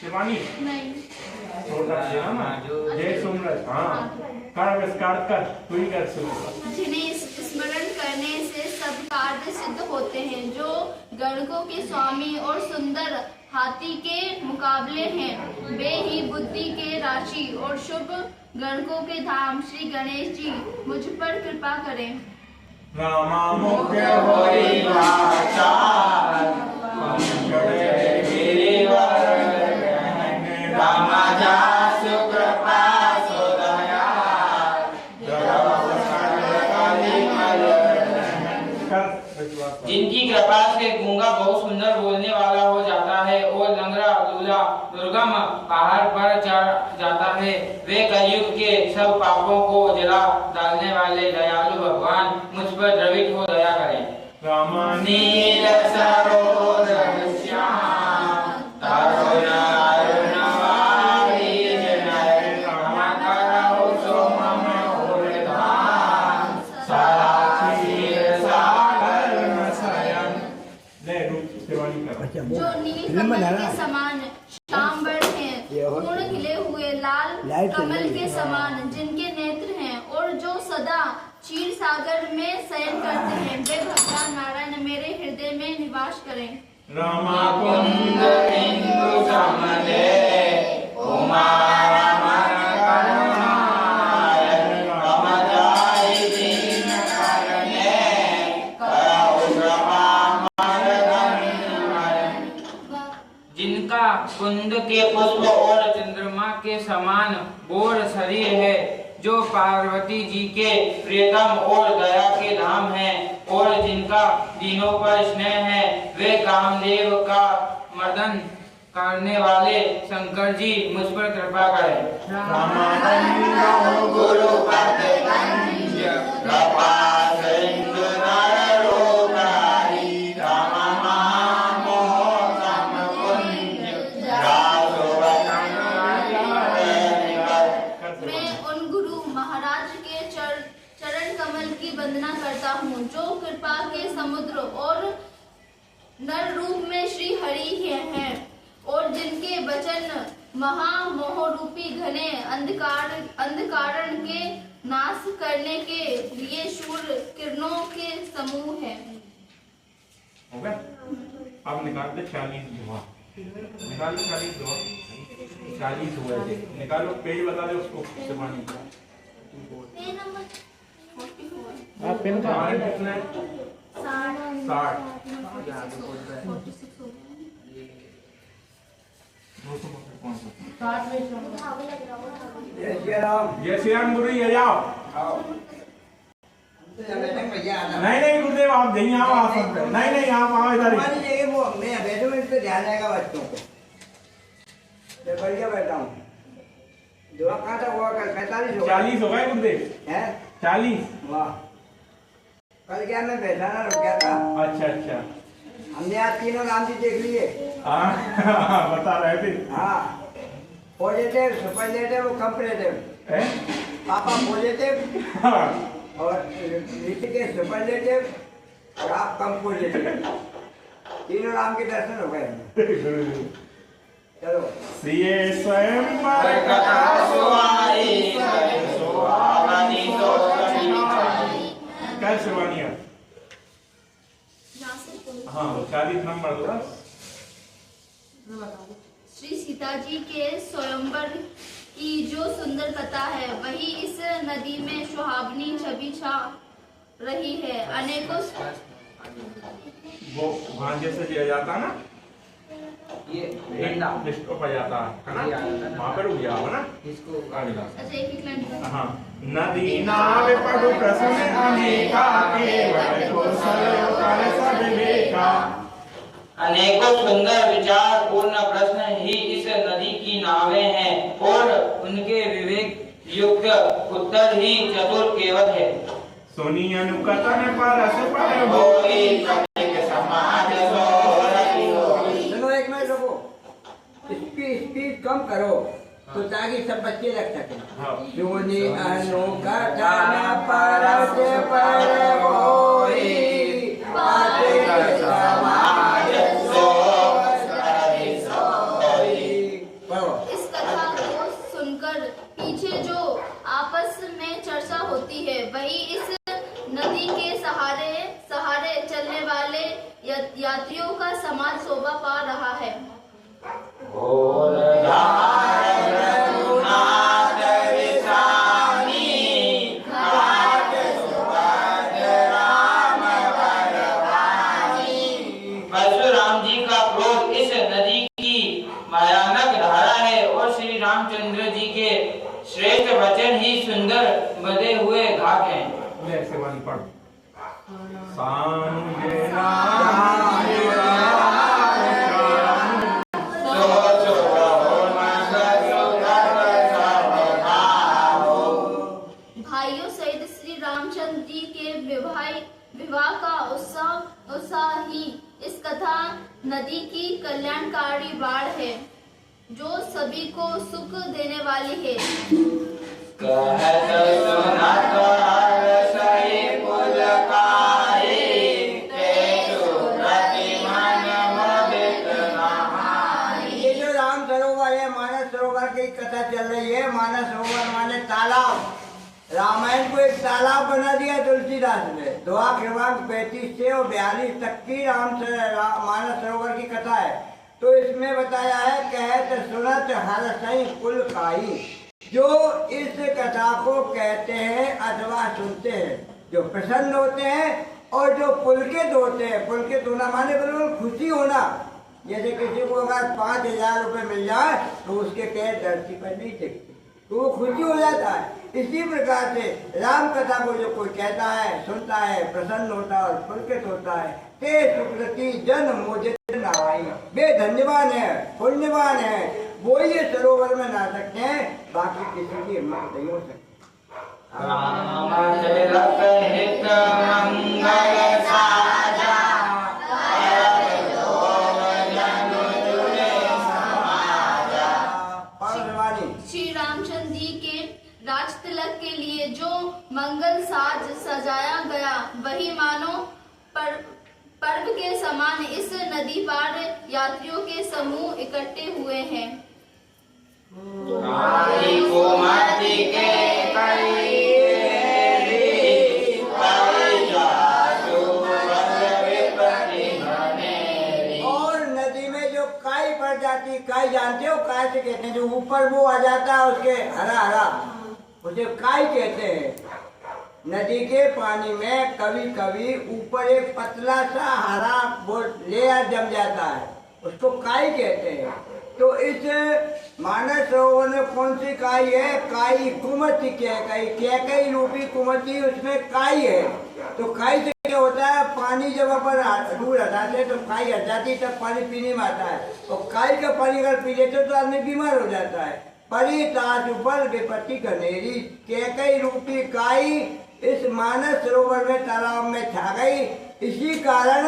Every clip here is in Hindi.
शिवानी नहीं छोटा देना ना जय सोमनाथ। हाँ कर तू ही कर सुन। जिन्हें स्मरण करने से सब कार्य सिद्ध होते हैं, जो गणकों के स्वामी और सुंदर हाथी के मुकाबले हैं, वे ही बुद्धि के राशि और शुभ गणकों के धाम श्री गणेश जी मुझ पर कृपा करें। रामा मुख्य होई वाचा रामा जा सुकृपा सोदया जिनकी कृपा से गूंगा बहुत सुंदर बोलने वाला हो जाता है और लंगड़ा लूला दुर्गम पहाड़ पर चढ़ जाता है, वे कलयुग के सब पापों को जला डालने वाले दयालु भगवान मुझ पर द्रवित हो दया करें। नील सरोवर श्याम तरुण अरुण वारिज नर कमल करौ सोमम उर्धाम साक्षी सागर शयन। ले रूप सेवानी करो। जो नील कमल के समान श्यामवर्ण हैं, पूर्ण खिले हुए लाल कमल के समान जिनके नेत्र हैं, और जो सदा क्षीर सागर में शयन करते हैं, वे भगवान नारायण मेरे हृदय में निवास करें। रामा कुंद इंदु समले उमा रमण करुणाय कमलाय दीन करणे करौ कृपा मरदन। जिनका कुंद के पुष्प और चंद्रमा के समान बोर शरीर है, जो पार्वती जी के प्रियतम और दया के धाम हैं, और जिनका दीनों पर स्नेह है, वे कामदेव का मर्दन करने वाले शंकर जी मुझ पर कृपा करें। गुरु पद कंज कृपा सिंधु नर रूपधारी राम महामोह सम कुंज जासु वचन मैं उन गुरु महाराज के चरण कमल की वंदना करता हूँ, जो कृपा के समुद्र और नर रूप में श्री हरि हैं, और जिनके वचन महामोह रूपी घने अंधकारण के नाश करने के लिए सूर्य किरणों के समूह है। हो गया? अब निकाल दे 40 धुआं, निकाल 40 धुआं, 40 हुआ है। निकालो पेज बता दे उसको शिवानी का। PAN number 44। आप पेन का कितना है? 60। 46 जय श्री राम गुरु जी, आ जाओ। नहीं गुरुदेव आप यहीं आओ, आ सकते हैं। नहीं आप आओ इधर ही। वो मैं बैठो, मैं इस पे ध्यान रहेगा बच्चों को। मैं बढ़िया बैठा हूँ। दुआ कहाँ तक हुआ? कल 45 हो गए। 40 हो गए गुरुदेव। हैं? 40। वाह। कल क्या मैं बैठा ना रुक गया था। अच्छा। हमने आज तीनों नाम भी देख लिए। हाँ बता रहे थे। हाँ, पॉजिटिव, सुपरलेटिव, कंपैरेटिव। पापा पॉजिटिव और ऋषिकेश सुपरलेटिव और आप कंपोजिटिव। तीनों नाम के दर्शन हो गए। चलो। श्रीये स्वयं पर कथा सुहाई सुहावनी तो कल शिवानिया। हाँ 40 नंबर दो। श्री सीता जी के स्वयंवर की जो सुंदर कथा है, वही इस नदी में सुहावनी छवि छा रही है। अनेकों वो भांजे से दिया जाता ना, ये इसको पर जाता है ना, वहाँ पर रुक जाओ ना इसको। अच्छा एक लाइन। हाँ नदी नावे पडु प्रसन्न अनेका केवल कौशल कर सब विवेका। अनेकों सुंदर विचार पूर्ण प्रश्न ही इस नदी की नावें हैं, और उनके विवेक युक्त उत्तर ही चतुर केवल है। सुनी अनुकथन परस पर होई कनिक समाज सोरति होई। चलो एक मिनट रुको, स्पीड कम करो तो ताकि सब बच्चे लग सके। सुनी अनुकथन परस पर होई कनिक समाज सोरति होई। नदी के सहारे सहारे चलने वाले यात्रियों का समाज शोभा पा रहा है। परशुराम जी का क्रोध इस नदी की भयानक धारा है और श्री रामचंद्र जी के श्रेष्ठ वचन ही सुंदर बंधे हुए घाट हैं। ले सेवानी पढ़। भाइयों सहित श्री रामचंद्र जी के विवाह का उत्साह ही इस कथा नदी की कल्याणकारी बाढ़ है, जो सभी को सुख देने वाली है। ये जो राम सरोवर है, मानस सरोवर की कथा चल रही है। मानस सरोवर माने तालाब। रामायण को एक तालाब बना दिया तुलसीदास ने। दुआ क्रमांक 35 से और 42 तक की मानस सरोवर की कथा है। तो इसमें बताया है, कहत सुनत हर सही कुल काई। जो इस कथा को कहते हैं अथवा सुनते हैं, जो प्रसन्न होते हैं और जो पुलकित होते हैं। पुलकित होना माने बिल्कुल खुशी होना। जैसे किसी को अगर 5,000 रुपए मिल जाए तो उसके पैर धरती पर नहीं टिकते, तो वो खुशी हो जाता है। इसी प्रकार से राम कथा को जो कोई कहता है, सुनता है, प्रसन्न होता है और पुलकित होता है। ते सुकृति जन मुझे नहाई। वे धन्यवान है, पुण्यवान है, वो ये सरोवर में नहा सकते हैं, बाकी किसी की हिम्मत नहीं हो सकती। श्री रामचंद्र जी के राज तिलक के लिए जो मंगल साज सजाया गया, वही मानो पर्व के समान इस नदी पार यात्रियों के समूह इकट्ठे हुए हैं। और नदी में जो काई पड़ जाती, काई जानते हो, काई से कहते हैं जो ऊपर वो आ जाता है उसके हरा हरा, उसे काई कहते हैं। नदी के पानी में कभी कभी ऊपर एक पतला सा हरा वो लेयर जम जाता है, उसको काई कहते हैं। तो इस मानस सरोवर में कौन सी काई है? काई कुमति कैकई रूपी कुमति, उसमें काई है। तो काई से क्या होता है, पानी जब अपन दूर हटाते तो काई हट जाती, तब पानी पीने में आता है। तो काई का पानी अगर पी लेते तो आदमी बीमार हो जाता है। परी ताज ऊपर विपत्ति घनेरी, कैकई रूपी काई इस मानस सरोवर में तालाब में छा गई। इसी कारण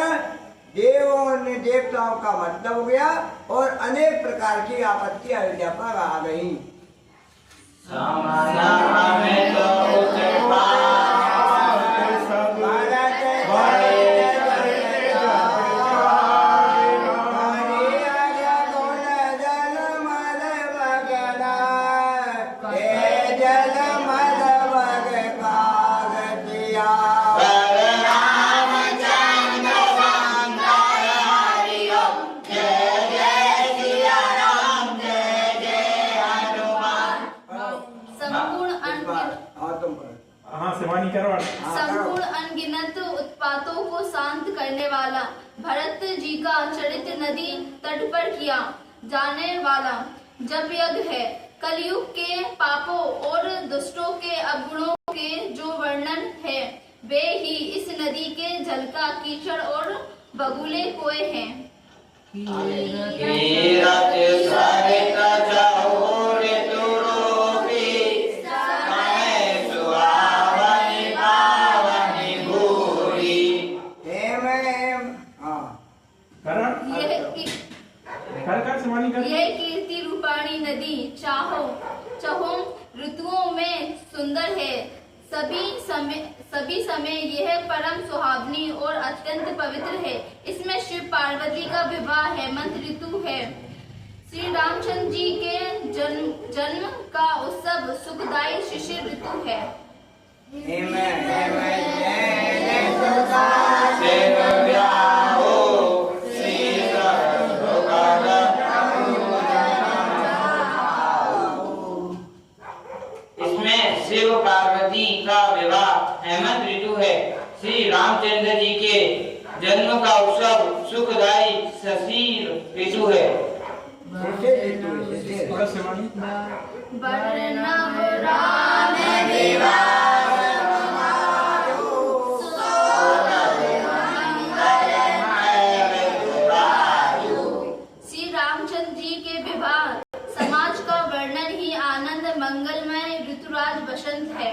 देवों ने देवताओं का मतलब हो गया और अनेक प्रकार की आपत्ति अयोध्या पर आ गई। संपूर्ण अनगिनत उत्पातों को शांत करने वाला, भरत जी का चरित्र नदी तट पर किया जाने वाला जप यज्ञ है। कलयुग के पापों और दुष्टों के अवगुणों के जो वर्णन है, वे ही इस नदी के जल का कीचड़ और बगुले कोए हैं। यह कीर्ति रूपाणी नदी चाहों ऋतुओं में सुंदर है। सभी समय यह परम सुहावनी और अत्यंत पवित्र है। इसमें शिव पार्वती का विवाह हेमंत ऋतु है। श्री रामचंद्र जी के जन्म का उत्सव सुखदायी शिशिर ऋतु है। इसमें शिव पार्वती का विवाह हेमंत ऋतु है। श्री रामचंद्र जी के जन्म का उत्सव सुखदायी शिशिर ऋतु है। वर्णम राम विवाह श्री रामचंद्र जी के विवाह समाज का वर्णन ही आनंद मंगलमय ऋतुराज बसंत है।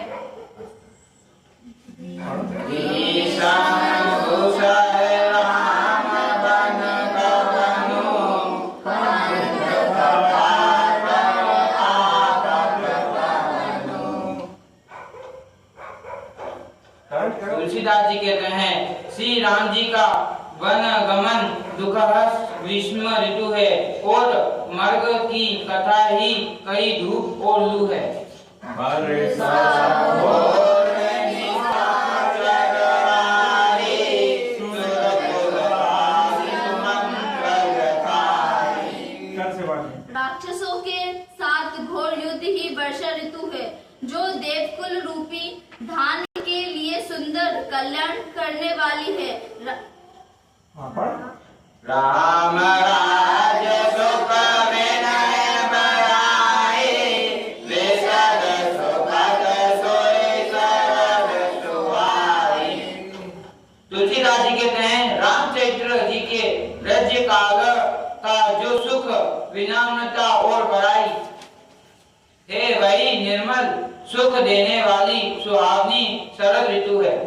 तुलसीदास जी कहते हैं श्री राम जी का वन गमन दुखहस ग्रीष्म ऋतु है और मर्ग की कथा ही कई धूप और लू है। राक्षसों के साथ घोर युद्ध ही वर्षा ऋतु है जो देवकुल रूपी धान के लिए सुंदर कल्याण करने वाली है। राम राज सुख विनय बड़ाई विशद सुखद सोई सरल सुहाई। तुलसीदास जी कहते हैं रामचंद्र जी के राज्य काल का जो सुख विनम्रता और बड़ाई है वही निर्मल सुख देने वाली सुहावनी शरद ऋतु है।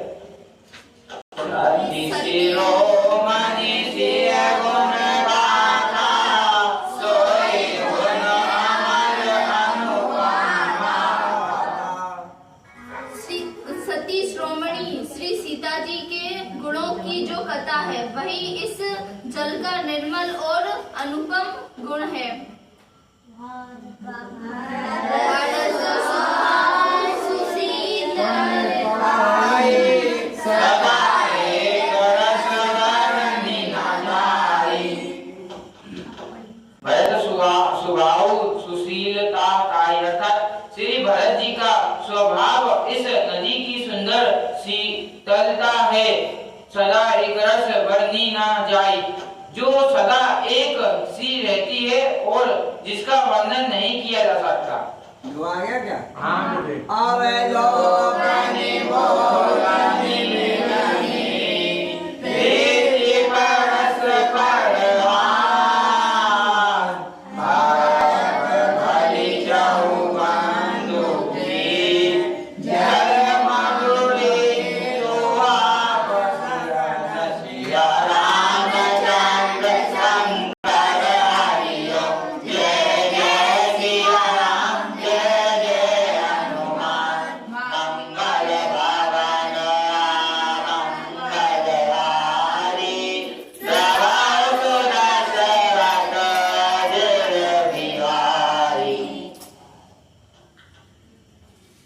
सती श्रोमणी श्री सीता जी के गुणों की जो कथा है वही इस जल का निर्मल और अनुपम गुण है। सुशीलता का यथार्थ श्री भरत जी का स्वभाव इस नदी की सुंदर शीतलता है सदा एक रस बरनी ना जाए जो सदा एक सी रहती है और जिसका वर्णन नहीं किया जा सकता। आ गया क्या? हाँ आवे लो प्राणी मोरानी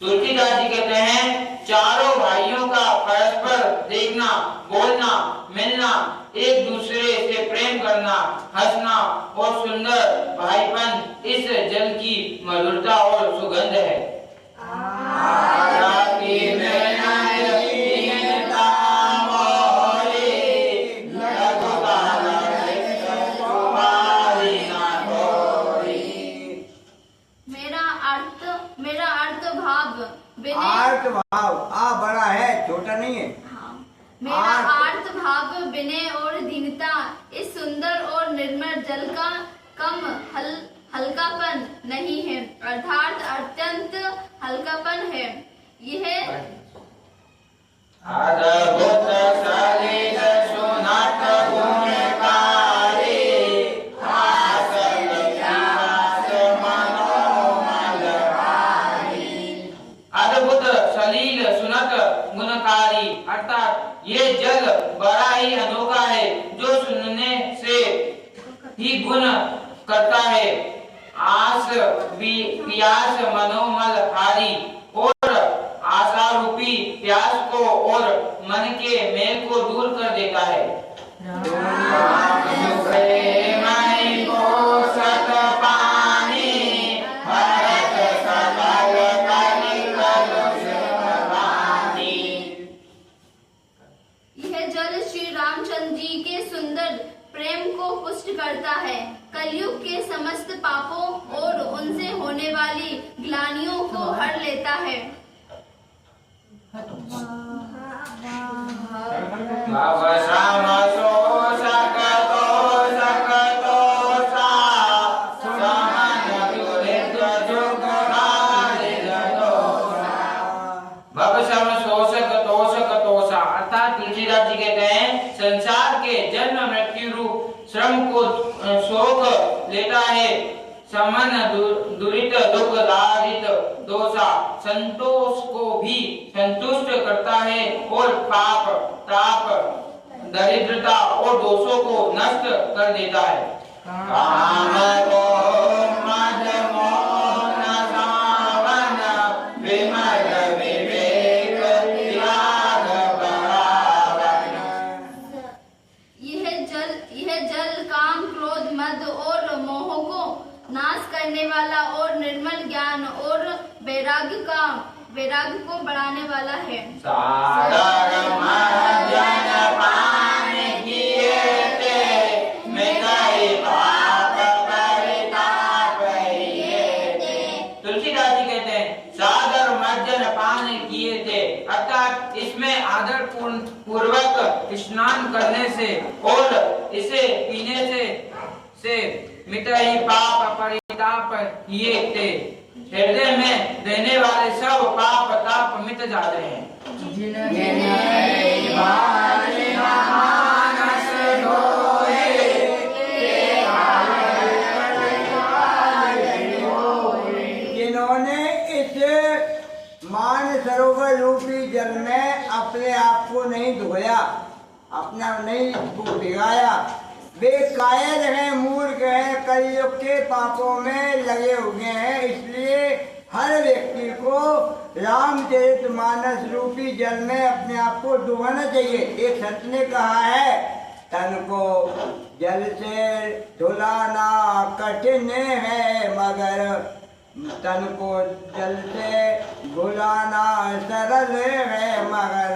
तुलसीदास जी कहते हैं चारों भाइयों का परस्पर देखना बोलना मिलना एक दूसरे से प्रेम करना हंसना और सुंदर भाईपन इस जल की मधुरता और सुगंध है। आर्त भाव बड़ा है छोटा नहीं है। हाँ, मेरा आर्त भाव विनय और दीनता इस सुंदर और निर्मल जल का कम हल्कापन नहीं है अर्थात अत्यंत हल्कापन है। यह अद्भुत सलिल सुनात गुणकारी अद्भुत सलील सुनत गुणकारी अर्थात ये जल बड़ा ही अनोखा है जो सुनने से ही गुण करता है। पियास मनोमल हारी और आशा रूपी के मेल को दूर कर देता है। यह जल श्री रामचंद्र जी के सुंदर प्रेम को पुष्ट करता है, कलयुग के समस्त पापों और उनसे होने वाली ग्लानियों को हर लेता है। अर्थात तुलसीदास जी कहते हैं संसार के जन्म मृत्यु रूप श्रम को शोक लेता है, समन दुरित दुख दारित दोषा संतोष को भी संतुष्ट करता है और पाप ताप दरिद्रता और दोषों को नष्ट कर देता है। काम क्रोध मद मोह सावन विमल विवेक त्याग बराबर। यह जल काम क्रोध मद और मोह को नाश करने वाला और निर्मल ज्ञान और वैराग्य को बढ़ाने वाला है। सागर मर्जन पान किए थे, मिटाई पाप परिताप किए थे। तुलसीदास जी कहते हैं सागर मर्जन पान किए थे, अर्थात इसमें आदर पूर्वक स्नान करने से और इसे पीने से मिटाई पाप परिताप किए थे। हृदय में रहने वाले सब पाप ताप मिट जाते हैं। जिन्होंने इस मान सरोवर रूपी जल में अपने आप को नहीं धोया, अपना नहीं भिगाया, वे कायर हैं, मूर्ख हैं, कलयुग के पापों में लगे हुए हैं। इसलिए हर व्यक्ति को रामचरितमानस रूपी जल में अपने आप को डुबाना चाहिए। एक संत ने कहा है, तन को जल से धुलाना कठिन है, मगर तन को जल से धुलाना सरल है, मगर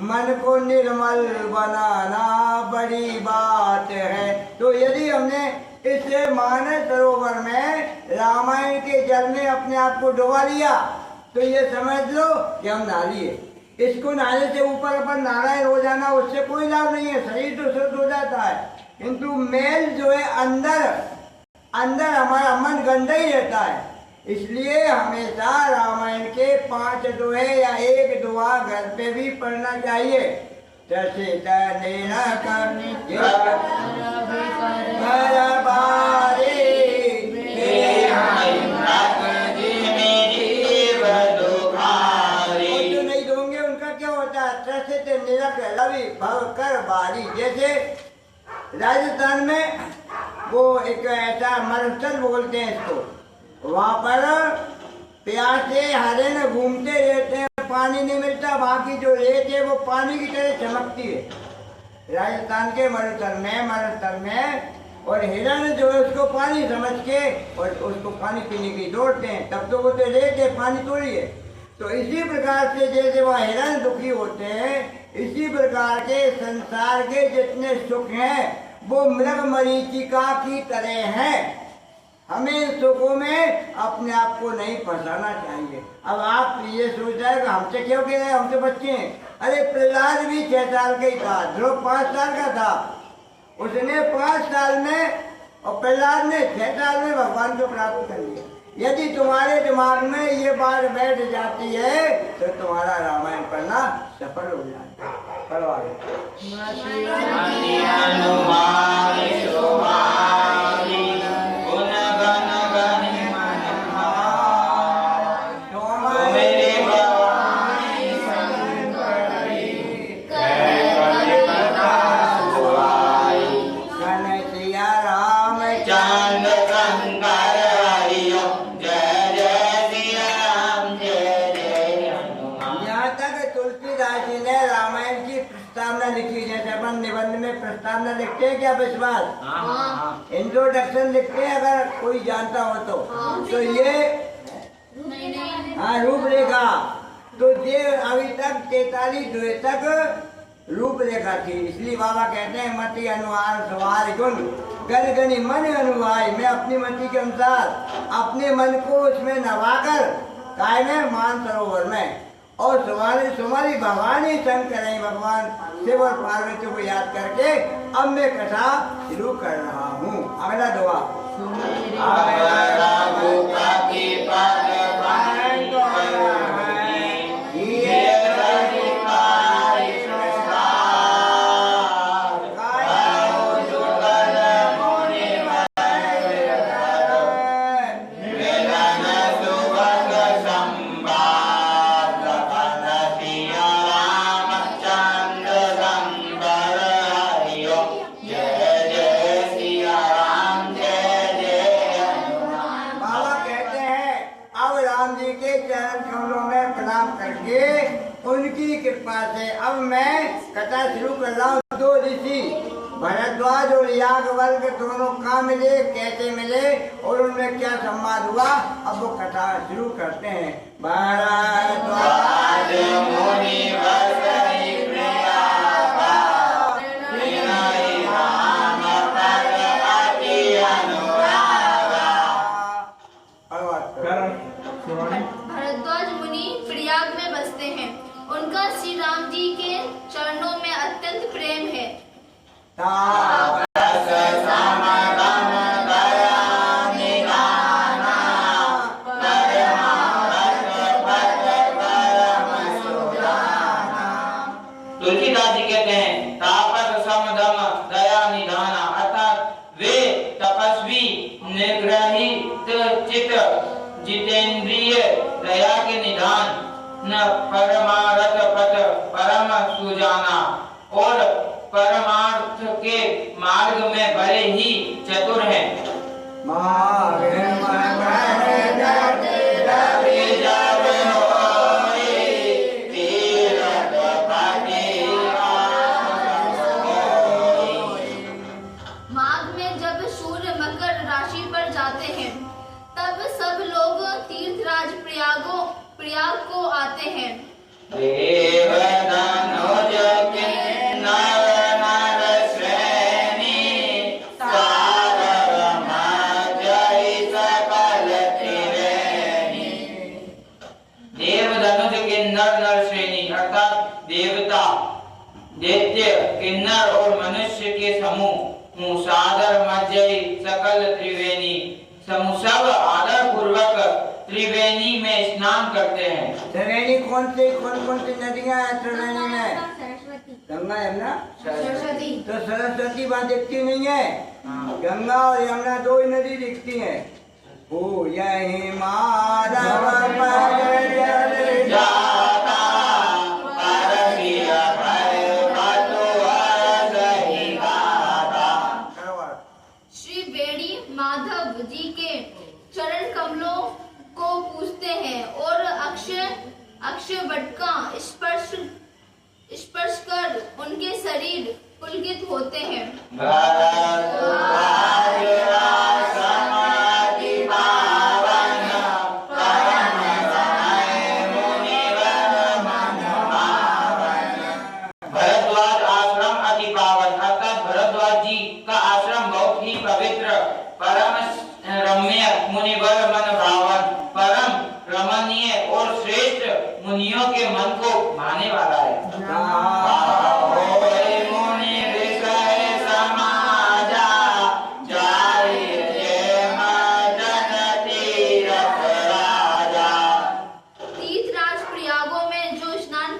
मन को निर्मल बनाना बड़ी बात है। तो यदि हमने इस मानस सरोवर में रामायण के जल में अपने आप को डुबा लिया तो ये समझ लो कि हम नहा लिए। इसको नहाने से ऊपर अपन नारायण हो जाना, उससे कोई लाभ नहीं है, शरीर तो शुद्ध हो जाता है, किंतु मेल जो है अंदर हमारा मन गंदा ही रहता है। इसलिए हमेशा रामायण के 5 दोहे या 1 दोहा घर पे भी पढ़ना चाहिए। जो नहीं दोगे उनका क्या होता है, भव कर बारी। जैसे राजस्थान में वो एक ऐसा मरुस्थल बोलते हैं इसको, वहाँ पर प्यासे हरिन घूमते रहते हैं, पानी नहीं मिलता, वहाँ की जो रेत है वो पानी की तरह चमकती है राजस्थान के मरुस्थल में। और हिरण जो है उसको पानी समझ के और उसको पानी पीने की दौड़ते हैं, तब तो वो तो रेत है, पानी थोड़ी है। तो इसी प्रकार से जैसे वह हिरण दुखी होते हैं, इसी प्रकार के संसार के जितने सुख हैं वो मृग मरीचिका की तरह हैं। हमें सुखों में अपने आप को नहीं फंसाना चाहिए। अब आप ये सोच रहे हैं कि हमसे क्यों कह रहे हैं, हम तो बच्चे हैं। अरे प्रहलाद भी 6 साल का ही था, ध्रुव 5 साल का था, उसने 5 साल में और प्रहलाद ने 6 साल में भगवान को प्राप्त कर लिया। यदि तुम्हारे दिमाग में ये बात बैठ जाती है तो तुम्हारा रामायण पढ़ना सफल हो जाएगा। प्रस्तावना लिखी, जैसे अपन निबंध में प्रस्तावना लिखते हैं क्या विश्वास, हाँ। इंट्रोडक्शन लिखते हैं अगर कोई जानता हो तो ये नहीं हाँ रूपरेखा। तो ये अभी तक 43 द्वय तक रूपरेखा थी, इसलिए बाबा कहते हैं मति अनुहार सवार गुण गण गणि मन अनुभाई। मैं अपनी मति के अनुसार अपने मन को उसमें नवाकर काय में मान सरोवर में और सुमारी भवानी शंकर भगवान शिव और पार्वती को याद करके अब मैं कथा शुरू कर रहा हूँ। अगला दुआ उनकी कृपा से अब मैं कथा शुरू कर रहा हूँ। दो ऋषि भरद्वाज और याज्ञवल्क्य दोनों कहाँ मिले, कैसे मिले और उनमें क्या संवाद हुआ, अब वो कथा शुरू करते हैं। भरद्वाज मुनि भरद्वाज मुनि प्रयाग में बसते हैं। उनका श्री राम जी के चरणों में अत्यंत प्रेम है। तुलसीदास जी कहते हैं तापस समदम दया निधाना, अर्थात वे तपस्वी निग्रहित चित्त जितेंद्रिय दया के निधान न परमार्थ पथ परम सुजाना और परमार्थ के मार्ग में बड़े ही चतुर हैं। माघ में जब सूर्य मकर राशि पर जाते हैं तब सब लोग तीर्थराज प्रयाग को आते हैं। देवधनुष के नर श्रेणी अर्थात देवता, दैत्य, किन्नर और मनुष्य के समूह सादर मज्जई सकल त्रिवेणी समूह सब आदर पूर्वक त्रिवेणी में स्नान करते हैं। त्रिवेणी कौन सी नदियाँ हैं त्रिवेणी में? गंगा यमुना सरस्वती। तो सरस्वती वहाँ दिखती नहीं है, गंगा और यमुना दो ही नदी दिखती हैं। ओ यही माधव पर जल जाता परसिया पर पतुआ सही गाता। श्री बेड़ी माधव जी के चरण कमलों को पूजते हैं और अक्षय वट का स्पर्श कर उनके शरीर पुलकित होते हैं। भरद्वाज आश्रम अति पावन, अर्थात भरद्वाज जी का आश्रम बहुत ही पवित्र, परम रम्य, मुनिवर मन भावन, परम रमणीय और श्रेष्ठ मुनियों के मन को भाने वाला है। तीर्थराज प्रयागों में जो स्नान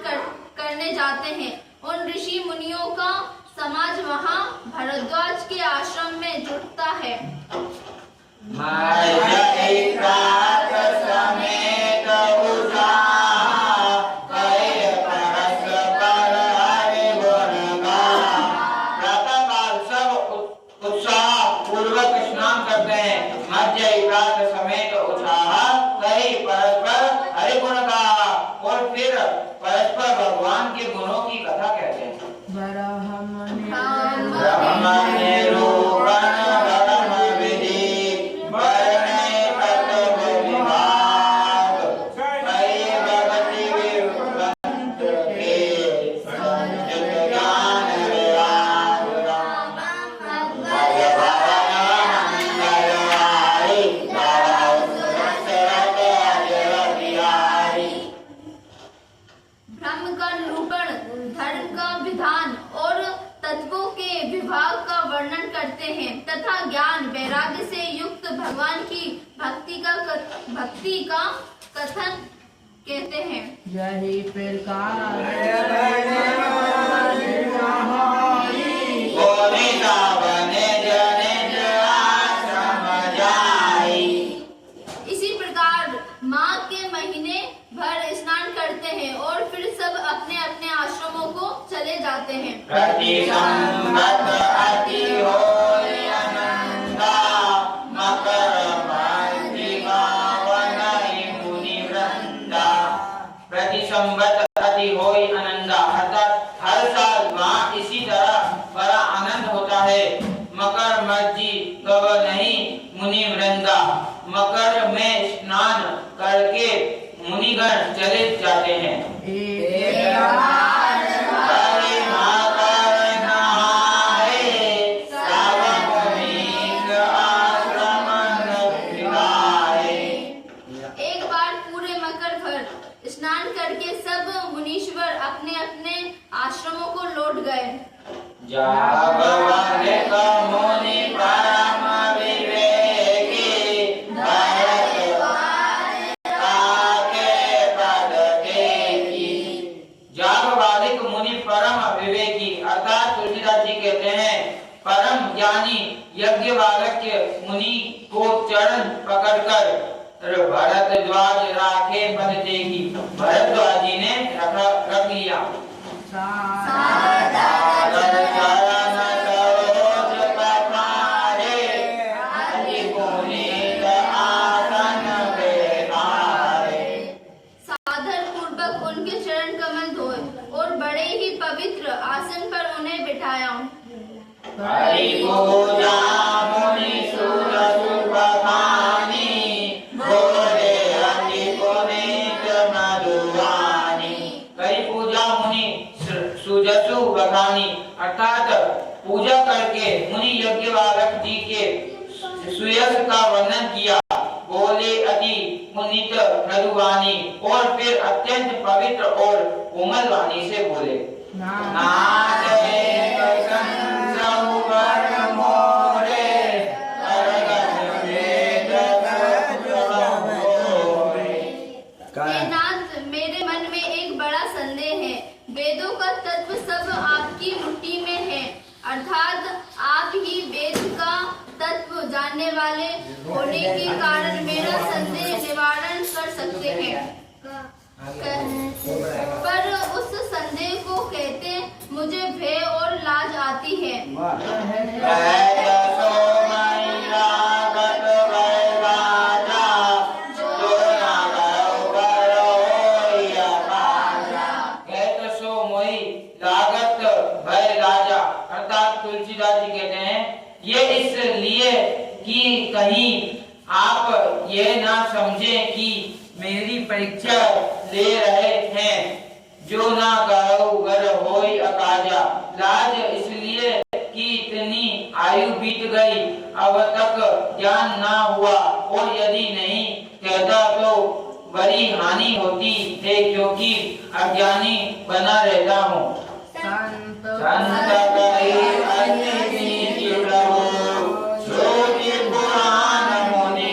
करने जाते हैं उन ऋषि मुनियों का समाज वहाँ भरद्वाज के आश्रम में जुटता है। समेत उत्साह कई परस्पर हरि गुण का और फिर परस्पर भगवान के गुणों की कथा कहते हैं। ब्रह्म निरूपण ब्रह्म विधि वर्णे तत्व विभाग कई भगति विवृत के संचित ज्ञान विराग मंगलहारी ब्रह्म का निरूपण, धर्म का विधान और तत्वों के विभाग का वर्णन करते हैं तथा ज्ञान वैराग्य से युक्त भगवान की भक्ति का कथन कहते हैं। यही प्रकार गोविंदा बने जनिज आश्रम जाई। इसी प्रकार माघ के महीने भर स्नान करते हैं और फिर सब अपने अपने आश्रमों को चले जाते हैं। प्रति संवत अति होय अनंदा मकर मध्य वनई मुनि वृंदा। प्रति संवत अति होय आनंदा अर्थात हर साल वहाँ इसी तरह बड़ा आनंद होता है। मकर मध्य गव नहीं मुनि वृंदा। मकर में स्नान करके मुनिगण चले जाते हैं। हरि मकर नहाए सब मुनीन्द्र आश्रम निभाए। एक बार पूरे मकर भर स्नान करके सब मुनीश्वर अपने अपने आश्रमों को लौट गए। जागवनिक मुनि परम विवेकी भरत ताके पद टेकी। जागवादिक मुनि परम विवेकी अर्थात तुलसीदास जी कहते हैं परम ज्ञानी यज्ञवालक्य मुनि को चरण पकड़कर भरद्वाज राखे पद टेकी। भरद्वाज जी ने रख लिया। सादर चरण सरोज पखारे अति पुनीत आसन बेहारे। सादर पूर्वक उनके चरण कमल धोए और बड़े ही पवित्र आसन पर उन्हें बिठाया। हरि पूजा मुनि सुर सुबखानी बोले अति पुनीत मधुवानी। कई पूजा मुनि सुजसु बखानी अर्थात पूजा करके मुनि यज्ञवालक जी के सुयश का वर्णन किया। बोले अति पुनीत मधुवानी और फिर अत्यंत पवित्र और कोमल वाणी से बोले। नाथ एक संसहु वर मोरे करगत वेद मोरे। हे नाथ, मेरे मन में एक बड़ा संदेह है। वेदों का तत्व सब आपकी मुट्ठी में है, अर्थात आप ही वेद का तत्व जानने वाले होने के कारण मेरा संदेह निवारण कर सकते हैं। पर उस संदेह को कहते मुझे भय और लाज आती है। कहत सो मोहि लागत भय लाजा अर्थात तुलसीदास जी कहते हैं ये इसलिए कि कहीं आप ये ना समझे कि मेरी परीक्षा ले रहे हैं। जो ना गौ गर होई अकाजा। लाज इसलिए कि इतनी आयु बीत गई अब तक ज्ञान ना हुआ और यदि नहीं कहता तो बड़ी हानि होती है क्योंकि अज्ञानी बना रहता हूँ। संत कहे अति प्रभु श्रुति पुराण मुनि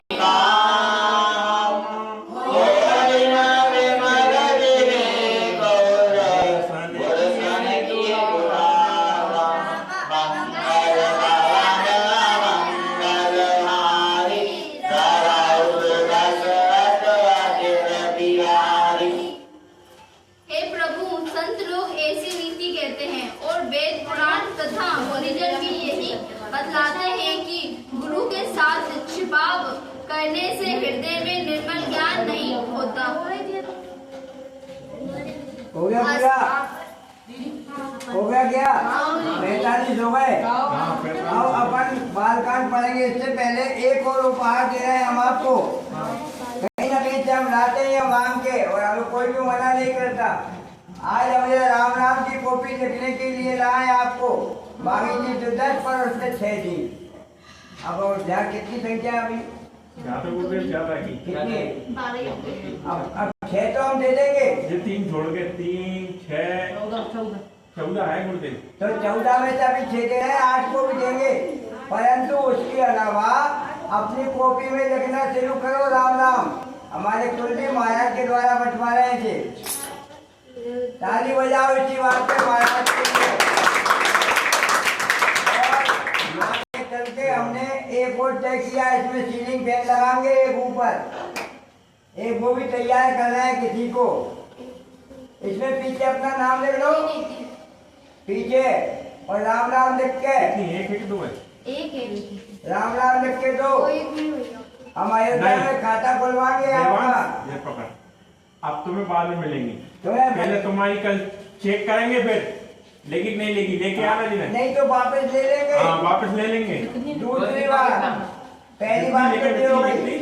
बतलाते हैं कि गुरु के साथ छिपाव करने से हृदय में निर्मल ज्ञान नहीं होता। हो गया पूरा। हो गया क्या? 45 हो गए। हाँ, फिर अब अपन बालकांड पढ़ेंगे। इससे पहले एक और उपहार दे रहे हैं हम आपको। कहीं ना कहीं से हम लाते हैं मांग के, और हमें कोई भी मना नहीं करता। आज हमने राम राम की कॉपी लिखने के लिए लाए आपको। बागी जी तो 10 पर उससे 6 दी। अब और ध्यान कितनी संख्या है अभी? यहाँ तो बोल रहे ज्यादा की कितनी? 12 अब 6 तो हम दे देंगे। ये 3 छोड़ के 3 6 14 है गुरुदेव। तो 14 में से अभी 6 दे रहे हैं, 8 को भी देंगे। परंतु उसके अलावा अपनी कॉपी में लिखना शुरू करो राम राम। हमारे कुलदीप महाराज के द्वारा बंटवारे थे। ताली बजाओ इसी बात पे महाराज के लिए। और आगे चल के हमने एक और तय किया, इसमें सीलिंग फैन लगाएंगे एक ऊपर, एक वो भी तैयार करना है किसी को। इसमें पीछे अपना नाम लिख लो पीछे, और राम राम लिख के नहीं, एक 2 है। एक राम राम लिख के दो। हम अयोध्या में खाता खुलवाएंगे आपका। ये पकड़, अब तुम्हें बाद में मिलेंगी। तुम्हें पहले तुम्हारी कल चेक करेंगे, फिर लेगी नहीं लेगी लेके आना जी। नहीं तो वापस ले लेंगे। हाँ, वापस ले लेंगे। दूसरी बार, पहली बार तो ये हो गई।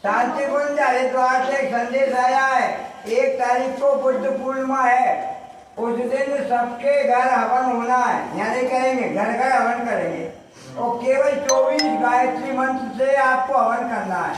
शांति कुंज हरिद्वार से एक संदेश आया है। 1 तारीख को बुद्ध पूर्णिमा है। उस दिन सबके घर हवन होना है, यानी करेंगे घर घर हवन करेंगे, और केवल 24 गायत्री मंत्र से आपको हवन करना है।